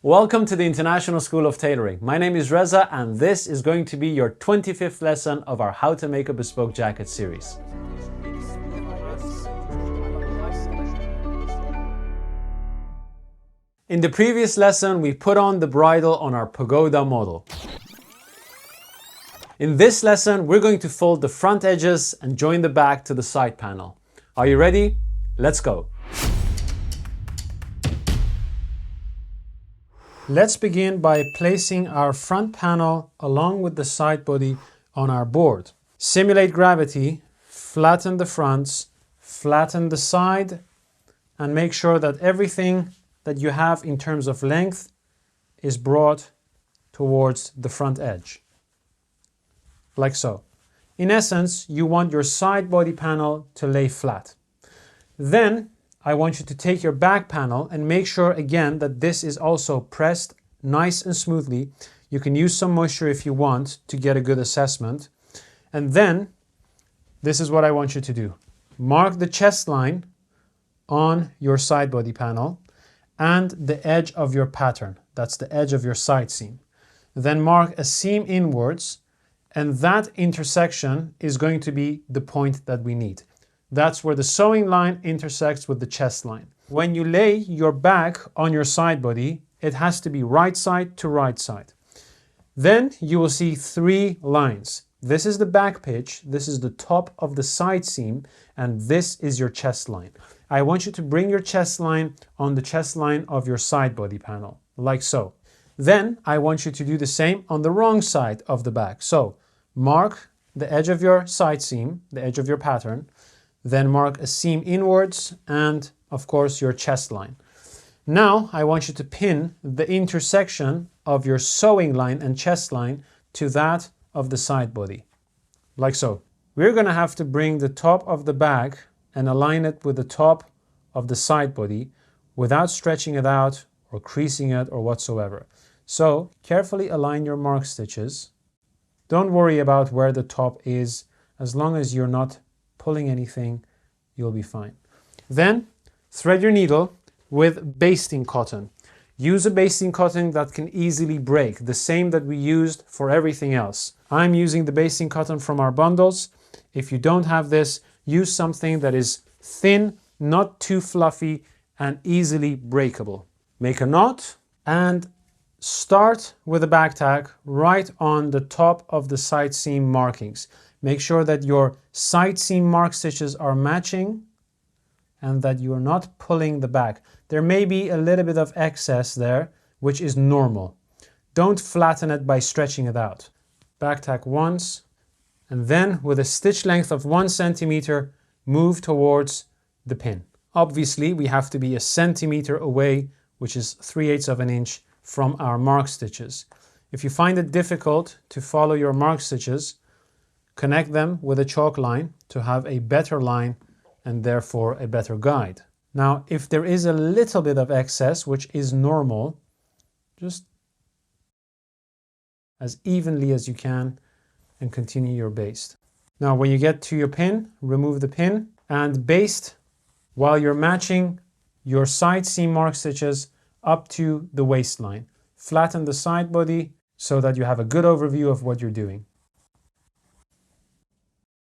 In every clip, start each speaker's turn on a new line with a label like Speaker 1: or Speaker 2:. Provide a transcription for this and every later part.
Speaker 1: Welcome to the International School of Tailoring. My name is Reza and this is going to be your 25th lesson of our How to Make a Bespoke Jacket series. In the previous lesson, we put on the bridle on our Pagoda model. In this lesson, we're going to fold the front edges and join the back to the side panel. Are you ready? Let's go. Let's begin by placing our front panel along with the side body on our board. Simulate gravity, flatten the fronts, flatten the side, and make sure that everything that you have in terms of length is brought towards the front edge. Like so. In essence, you want your side body panel to lay flat. Then, I want you to take your back panel and make sure again that this is also pressed nice and smoothly. You can use some moisture if you want to get a good assessment. And then, this is what I want you to do. Mark the chest line on your side body panel and the edge of your pattern. That's the edge of your side seam. Then mark a seam inwards, and that intersection is going to be the point that we need. That's where the sewing line intersects with the chest line. When you lay your back on your side body, it has to be right side to right side. Then you will see three lines. This is the back pitch, this is the top of the side seam, and this is your chest line. I want you to bring your chest line on the chest line of your side body panel, like so. Then I want you to do the same on the wrong side of the back. So mark the edge of your side seam, the edge of your pattern, then mark a seam inwards and of course your chest line. Now I want you to pin the intersection of your sewing line and chest line to that of the side body, like so. We're going to have to bring the top of the bag and align it with the top of the side body without stretching it out or creasing it or whatsoever. So carefully align your mark stitches. Don't worry about where the top is. As long as you're not pulling anything, you'll be fine. Then thread your needle with basting cotton. Use a basting cotton that can easily break, the same that we used for everything else. I'm using the basting cotton from our bundles. If you don't have this, use something that is thin, not too fluffy, and easily breakable. Make a knot and start with a back tack right on the top of the side seam markings. Make sure that your side seam mark stitches are matching and that you are not pulling the back. There may be a little bit of excess there, which is normal. Don't flatten it by stretching it out. Back tack once, and then with a stitch length of 1 centimeter, move towards the pin. Obviously, we have to be 1 centimeter away, which is 3/8 of an inch from our mark stitches. If you find it difficult to follow your mark stitches, connect them with a chalk line to have a better line and therefore a better guide. Now, if there is a little bit of excess, which is normal, just as evenly as you can and continue your baste. Now, when you get to your pin, remove the pin and baste while you're matching your side seam mark stitches up to the waistline. Flatten the side body so that you have a good overview of what you're doing.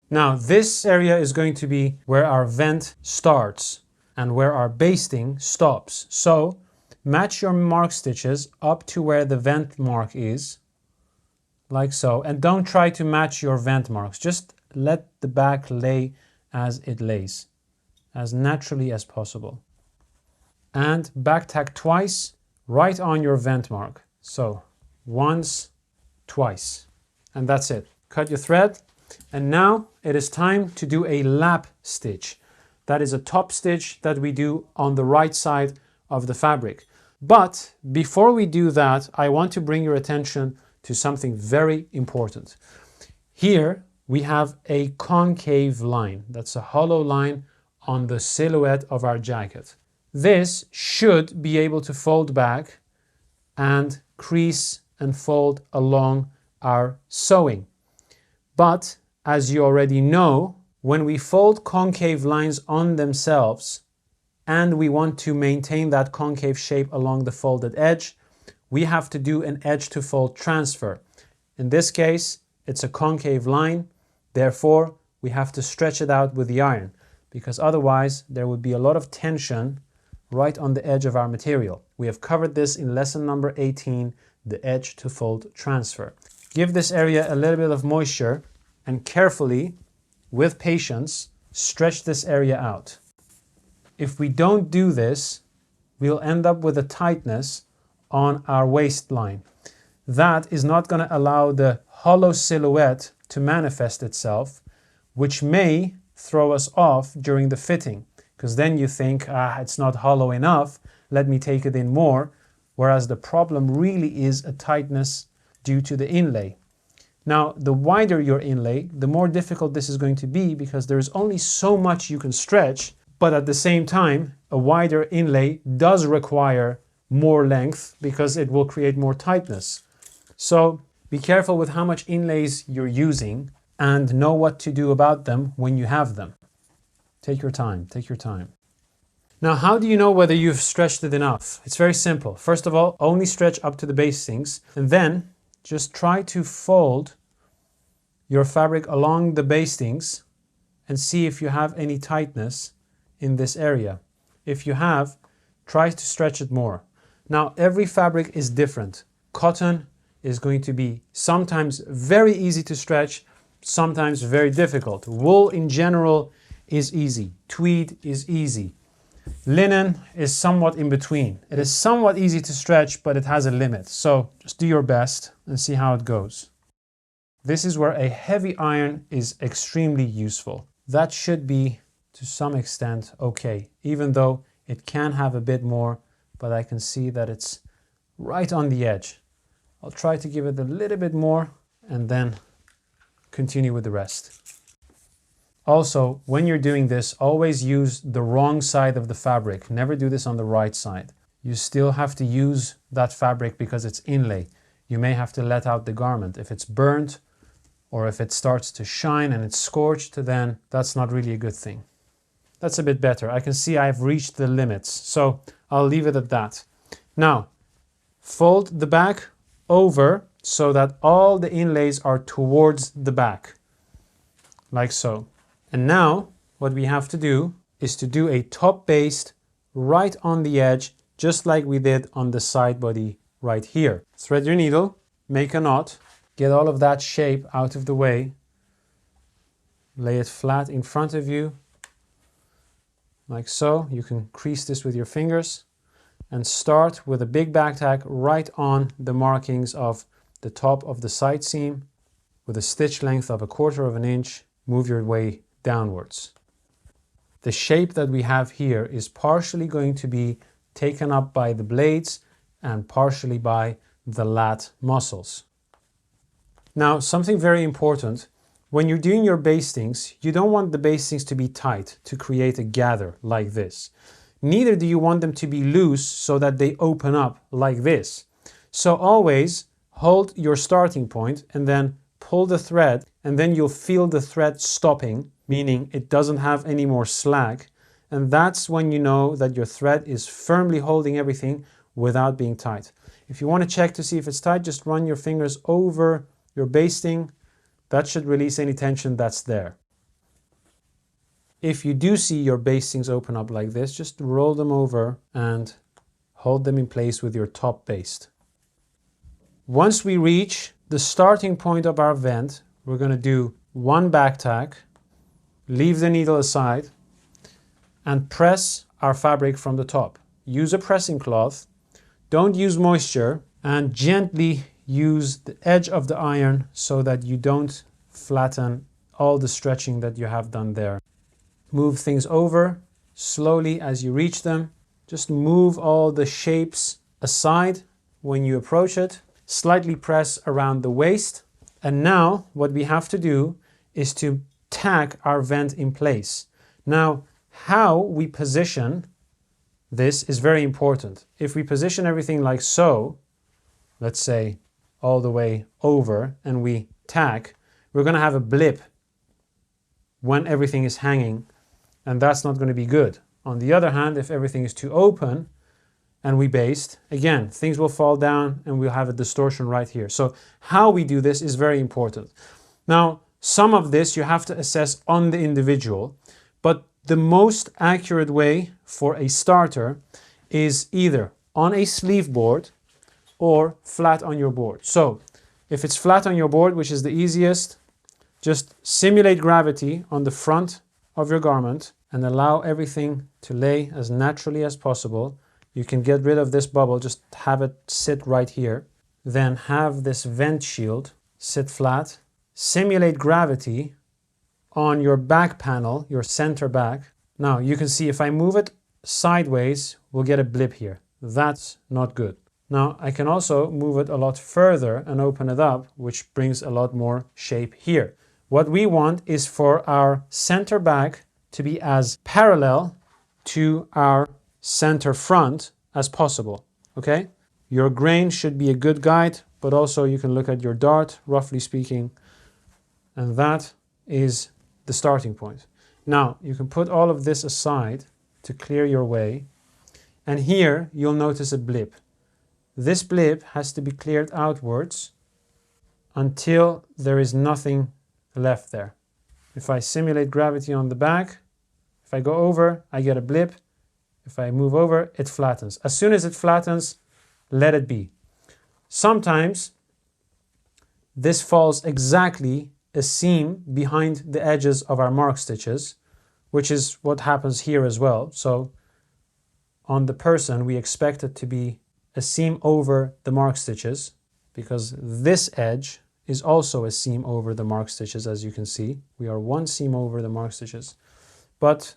Speaker 1: Now, this area is going to be where our vent starts and where our basting stops. So, match your mark stitches up to where the vent mark is, like so. And don't try to match your vent marks. Just let the back lay as it lays, as naturally as possible. And back tack twice right on your vent mark. So, once, twice. And that's it. Cut your thread. And now it is time to do a lap stitch. That is a top stitch that we do on the right side of the fabric. But before we do that, I want to bring your attention to something very important. Here we have a concave line. That's a hollow line on the silhouette of our jacket. This should be able to fold back and crease and fold along our sewing. But as you already know, when we fold concave lines on themselves and we want to maintain that concave shape along the folded edge, we have to do an edge to fold transfer. In this case, it's a concave line. Therefore, we have to stretch it out with the iron, because otherwise there would be a lot of tension right on the edge of our material. We have covered this in lesson number 18, the edge to fold transfer. Give this area a little bit of moisture and carefully, with patience, stretch this area out. If we don't do this, we'll end up with a tightness on our waistline. That is not going to allow the hollow silhouette to manifest itself, which may throw us off during the fitting, because then you think, it's not hollow enough, let me take it in more, whereas the problem really is a tightness due to the inlay. Now, the wider your inlay, the more difficult this is going to be, because there's only so much you can stretch, but at the same time, a wider inlay does require more length because it will create more tightness. So be careful with how much inlays you're using and know what to do about them when you have them. Take your time, take your time. Now, how do you know whether you've stretched it enough? It's very simple. First of all, only stretch up to the bastings, and then just try to fold your fabric along the bastings and see if you have any tightness in this area. If you have, try to stretch it more. Now, every fabric is different. Cotton is going to be sometimes very easy to stretch, sometimes very difficult. Wool in general is easy. Tweed is easy. Linen is somewhat in between. It is somewhat easy to stretch, but it has a limit. So just do your best and see how it goes. This is where a heavy iron is extremely useful. That should be, to some extent, okay, even though it can have a bit more, but I can see that it's right on the edge. I'll try to give it a little bit more and then continue with the rest. Also, when you're doing this, always use the wrong side of the fabric. Never do this on the right side. You still have to use that fabric because it's inlay. You may have to let out the garment. If it's burnt or if it starts to shine and it's scorched, then that's not really a good thing. That's a bit better. I can see I've reached the limits, so I'll leave it at that. Now, fold the back over so that all the inlays are towards the back, like so. And now what we have to do is to do a top baste right on the edge, just like we did on the side body right here. Thread your needle, make a knot, get all of that shape out of the way, lay it flat in front of you, like so. You can crease this with your fingers and start with a big back tack right on the markings of the top of the side seam with a stitch length of 1/4 of an inch. Move your way downwards. The shape that we have here is partially going to be taken up by the blades and partially by the lat muscles. Now, something very important, when you're doing your bastings, you don't want the bastings to be tight to create a gather like this. Neither do you want them to be loose so that they open up like this. So always hold your starting point and then pull the thread, and then you'll feel the thread stopping, meaning it doesn't have any more slack, and that's when you know that your thread is firmly holding everything without being tight. If you want to check to see if it's tight, just run your fingers over your basting. That should release any tension that's there. If you do see your bastings open up like this, just roll them over and hold them in place with your top baste. Once we reach the starting point of our vent, we're going to do one back tack, leave the needle aside, and press our fabric from the top. Use a pressing cloth, don't use moisture, and gently use the edge of the iron so that you don't flatten all the stretching that you have done there. Move things over slowly as you reach them. Just move all the shapes aside when you approach it. Slightly press around the waist. And now what we have to do is to tack our vent in place. Now, how we position this is very important. If we position everything like so, let's say all the way over, and we tack, we're going to have a blip when everything is hanging, and that's not going to be good. On the other hand, if everything is too open and we baste, again, things will fall down and we'll have a distortion right here. So how we do this is very important. Now, some of this you have to assess on the individual, but the most accurate way for a starter is either on a sleeve board or flat on your board. So if it's flat on your board, which is the easiest, just simulate gravity on the front of your garment and allow everything to lay as naturally as possible. You can get rid of this bubble, just have it sit right here. Then have this vent shield sit flat. Simulate gravity on your back panel, your center back. Now you can see if I move it sideways, we'll get a blip here. That's not good. Now I can also move it a lot further and open it up, which brings a lot more shape here. What we want is for our center back to be as parallel to our center front as possible, okay? Your grain should be a good guide, but also you can look at your dart, roughly speaking, and that is the starting point. Now, you can put all of this aside to clear your way, and here you'll notice a blip. This blip has to be cleared outwards until there is nothing left there. If I simulate gravity on the back, if I go over, I get a blip. If I move over, it flattens. As soon as it flattens, let it be. Sometimes this falls exactly a seam behind the edges of our mark stitches, which is what happens here as well. So on the person, we expect it to be a seam over the mark stitches, because this edge is also a seam over the mark stitches. As you can see, we are one seam over the mark stitches, but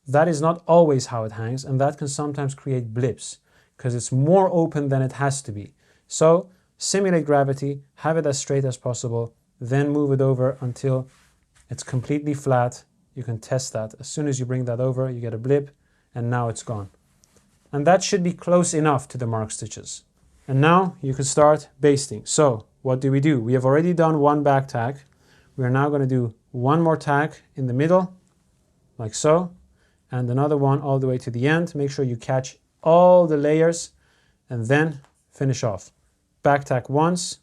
Speaker 1: that is not always how it hangs, and that can sometimes create blips because it's more open than it has to be. So simulate gravity, have it as straight as possible, then move it over until it's completely flat. You can test that. As soon as you bring that over, you get a blip, and now it's gone. And that should be close enough to the mark stitches. And now you can start basting. So what do? We have already done one back tack. We are now going to do one more tack in the middle, like so, and another one all the way to the end. Make sure you catch all the layers and then finish off. Back tack once,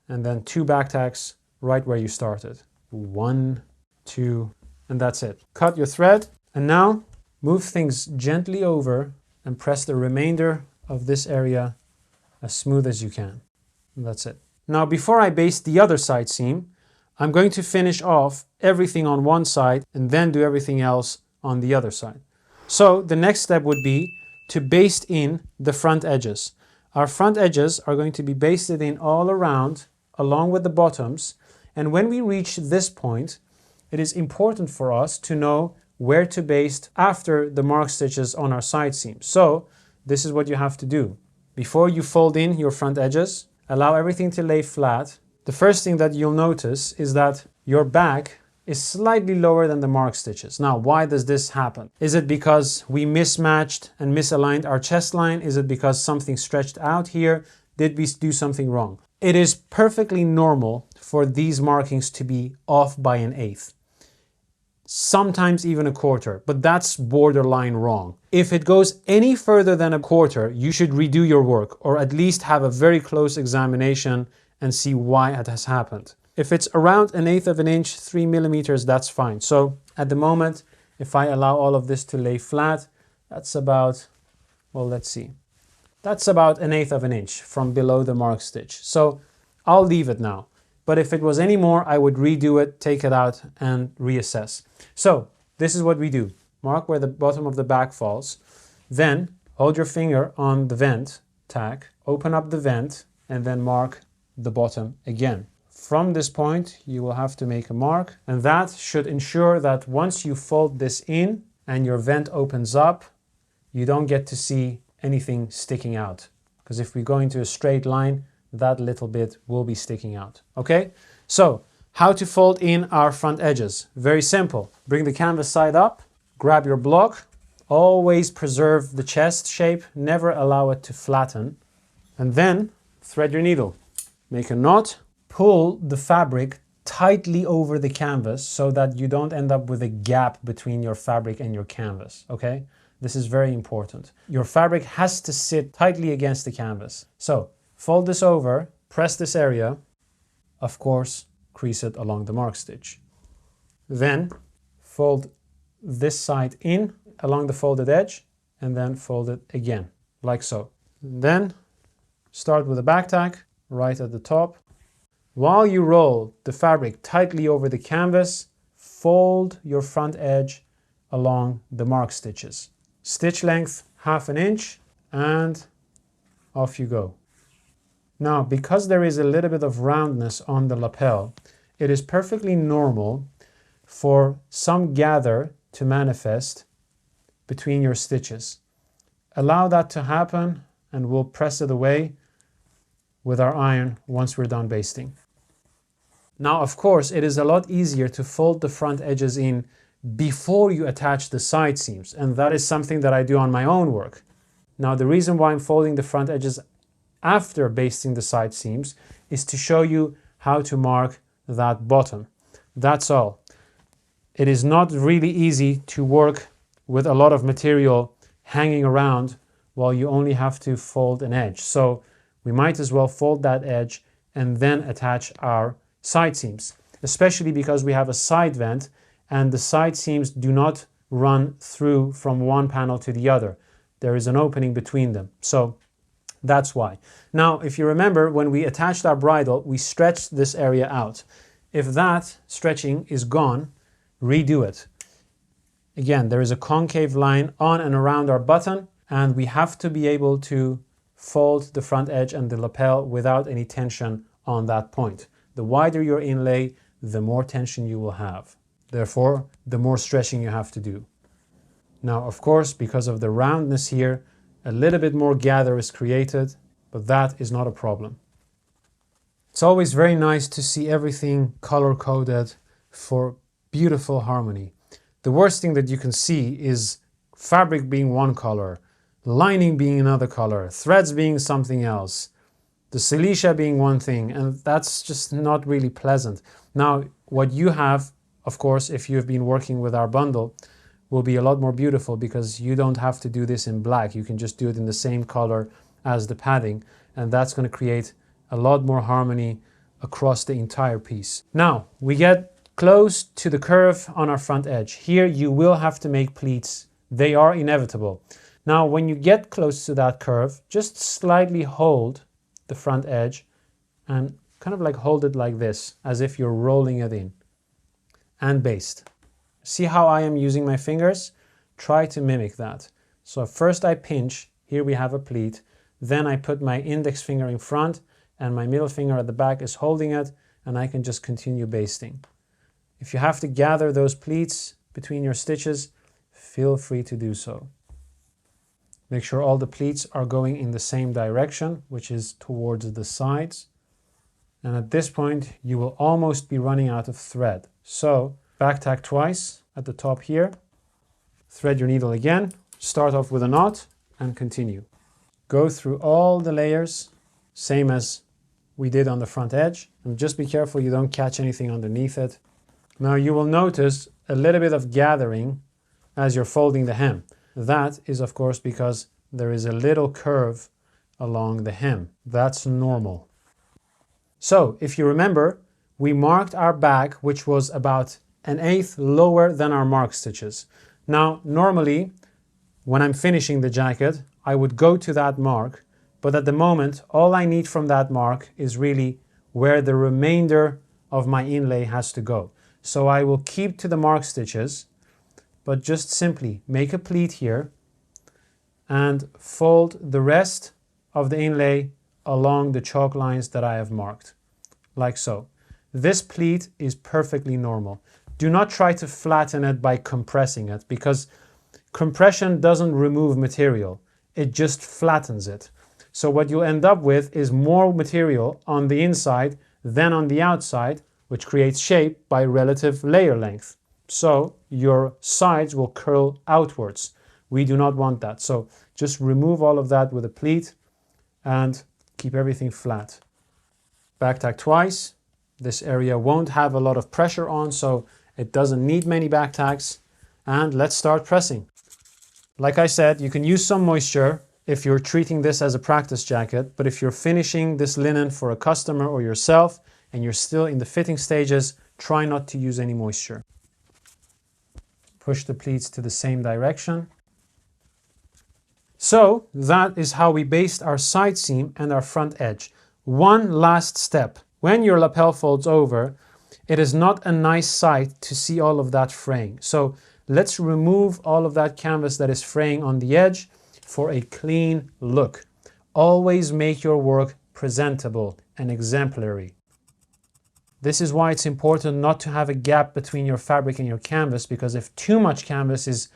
Speaker 1: and then two back tacks right where you started. 1, 2, and that's it. Cut your thread, and now move things gently over and press the remainder of this area as smooth as you can. And that's it. Now, before I baste the other side seam, I'm going to finish off everything on one side and then do everything else on the other side. So the next step would be to baste in the front edges. Our front edges are going to be basted in all around, along with the bottoms. And when we reach this point, it is important for us to know where to baste after the mark stitches on our side seam. So this is what you have to do. Before you fold in your front edges, allow everything to lay flat. The first thing that you'll notice is that your back is slightly lower than the mark stitches. Now, why does this happen? Is it because we mismatched and misaligned our chest line? Is it because something stretched out here? Did we do something wrong? It is perfectly normal for these markings to be off by 1/8. Sometimes even 1/4, but that's borderline wrong. If it goes any further than 1/4, you should redo your work, or at least have a very close examination and see why it has happened. If it's around 1/8 of an inch, 3 millimeters, that's fine. So at the moment, if I allow all of this to lay flat, that's about, well, let's see. That's about 1/8 of an inch from below the mark stitch. So I'll leave it now. But if it was any more, I would redo it, take it out, and reassess. So this is what we do. Mark where the bottom of the back falls. Then hold your finger on the vent tack, open up the vent, and then mark the bottom again. From this point, you will have to make a mark, and that should ensure that once you fold this in and your vent opens up, you don't get to see anything sticking out. Because if we go into a straight line, that little bit will be sticking out. Okay? So, how to fold in our front edges? Very simple. Bring the canvas side up, grab your block, always preserve the chest shape, never allow it to flatten, and then thread your needle. Make a knot, pull the fabric tightly over the canvas so that you don't end up with a gap between your fabric and your canvas, okay? This is very important. Your fabric has to sit tightly against the canvas. So fold this over, press this area, of course, crease it along the mark stitch. Then fold this side in along the folded edge and then fold it again, like so. Then start with a back tack right at the top. While you roll the fabric tightly over the canvas, fold your front edge along the mark stitches. Stitch length 1/2 inch and off you go. Now, because there is a little bit of roundness on the lapel, it is perfectly normal for some gather to manifest between your stitches. Allow that to happen and we'll press it away with our iron once we're done basting. Now, of course, it is a lot easier to fold the front edges in before you attach the side seams, and that is something that I do on my own work. Now, the reason why I'm folding the front edges after basting the side seams is to show you how to mark that bottom. That's all. It is not really easy to work with a lot of material hanging around while you only have to fold an edge. So we might as well fold that edge and then attach our side seams, especially because we have a side vent and the side seams do not run through from one panel to the other. There is an opening between them. So that's why. Now, if you remember, when we attached our bridle, we stretched this area out. If that stretching is gone, redo it. Again, there is a concave line on and around our button, and we have to be able to fold the front edge and the lapel without any tension on that point. The wider your inlay, the more tension you will have. Therefore, the more stretching you have to do. Now, of course, because of the roundness here, a little bit more gather is created, but that is not a problem. It's always very nice to see everything color-coded for beautiful harmony. The worst thing that you can see is fabric being one color, lining being another color, threads being something else, the silicea being one thing, and that's just not really pleasant. Now, what you have, of course, if you've been working with our bundle, will be a lot more beautiful because you don't have to do this in black. You can just do it in the same color as the padding, and that's going to create a lot more harmony across the entire piece. Now, we get close to the curve on our front edge. Here, you will have to make pleats. They are inevitable. Now, when you get close to that curve, just slightly hold the front edge and kind of like hold it like this, as if you're rolling it in, and baste. See how I am using my fingers? Try to mimic that. So first I pinch, here we have a pleat, then I put my index finger in front and my middle finger at the back is holding it, and I can just continue basting. If you have to gather those pleats between your stitches, feel free to do so. Make sure all the pleats are going in the same direction, which is towards the sides. And at this point, you will almost be running out of thread. So back tack twice at the top here, thread your needle again, start off with a knot and continue. Go through all the layers, same as we did on the front edge, and just be careful you don't catch anything underneath it. Now you will notice a little bit of gathering as you're folding the hem. That is of course because there is a little curve along the hem. That's normal. So if you remember, we marked our back, which was about 1/8 lower than our mark stitches. Now, normally, when I'm finishing the jacket, I would go to that mark, but at the moment, all I need from that mark is really where the remainder of my inlay has to go. So I will keep to the mark stitches, but just simply make a pleat here and fold the rest of the inlay along the chalk lines that I have marked, like so. This pleat is perfectly normal. Do not try to flatten it by compressing it, because compression doesn't remove material, it just flattens it. So what you'll end up with is more material on the inside than on the outside, which creates shape by relative layer length. So your sides will curl outwards. We do not want that. So just remove all of that with a pleat and keep everything flat. Back tack twice. This area won't have a lot of pressure on, so it doesn't need many back tacks. And let's start pressing. Like I said, you can use some moisture if you're treating this as a practice jacket, but if you're finishing this linen for a customer or yourself and you're still in the fitting stages, try not to use any moisture. Push the pleats to the same direction. So that is how we baste our side seam and our front edge. One last step. When your lapel folds over, it is not a nice sight to see all of that fraying. So let's remove all of that canvas that is fraying on the edge for a clean look. Always make your work presentable and exemplary. This is why it's important not to have a gap between your fabric and your canvas, because if too much canvas is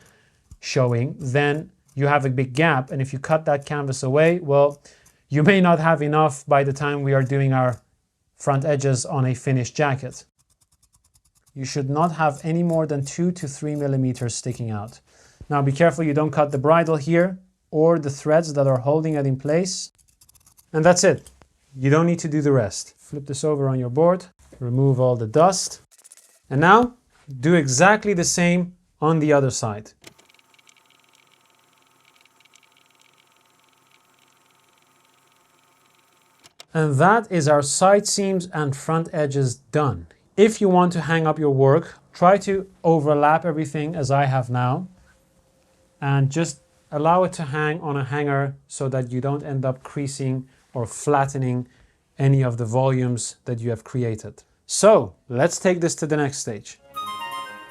Speaker 1: showing, then you have a big gap, and if you cut that canvas away, well, you may not have enough by the time we are doing our front edges on a finished jacket. You should not have any more than 2 to 3 millimeters sticking out. Now be careful you don't cut the bridle here or the threads that are holding it in place. And that's it. You don't need to do the rest. Flip this over on your board, remove all the dust, and now do exactly the same on the other side. And that is our side seams and front edges done. If you want to hang up your work, try to overlap everything as I have now, and just allow it to hang on a hanger so that you don't end up creasing or flattening any of the volumes that you have created. So let's take this to the next stage.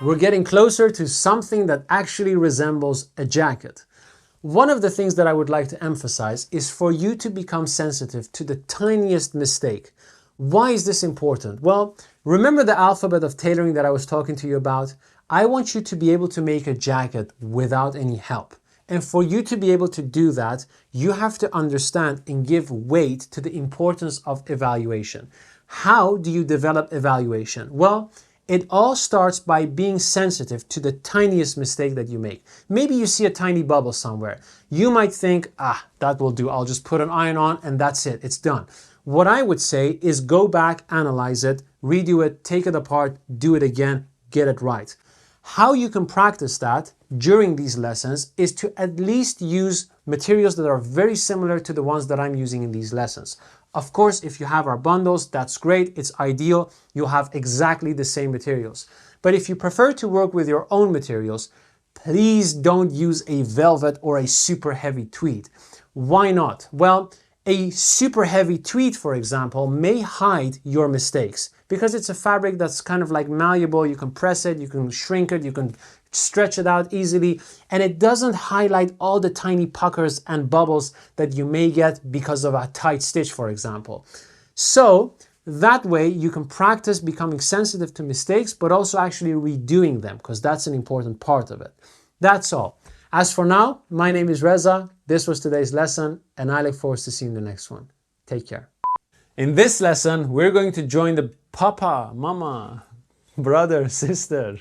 Speaker 1: We're getting closer to something that actually resembles a jacket. One of the things that I would like to emphasize is for you to become sensitive to the tiniest mistake. Why is this important? Well, remember the alphabet of tailoring that I was talking to you about? I want you to be able to make a jacket without any help. And for you to be able to do that, you have to understand and give weight to the importance of evaluation. How do you develop evaluation? Well, it all starts by being sensitive to the tiniest mistake that you make. Maybe you see a tiny bubble somewhere. You might think, that will do. I'll just put an iron on and that's it. It's done. What I would say is go back, analyze it, redo it, take it apart, do it again, get it right. How you can practice that during these lessons is to at least use materials that are very similar to the ones that I'm using in these lessons. Of course, if you have our bundles, that's great, it's ideal, you'll have exactly the same materials. But if you prefer to work with your own materials, please don't use a velvet or a super heavy tweed. Why not? Well, a super heavy tweed, for example, may hide your mistakes because it's a fabric that's kind of like malleable. You can press it, you can shrink it, you can stretch it out easily, and it doesn't highlight all the tiny puckers and bubbles that you may get because of a tight stitch, for example. So that way you can practice becoming sensitive to mistakes, but also actually redoing them, because that's an important part of it. That's all. As for now, my name is Reza. This was today's lesson, and I look forward to seeing the next one. Take care. In this lesson, we're going to join the papa, mama, brother, sister.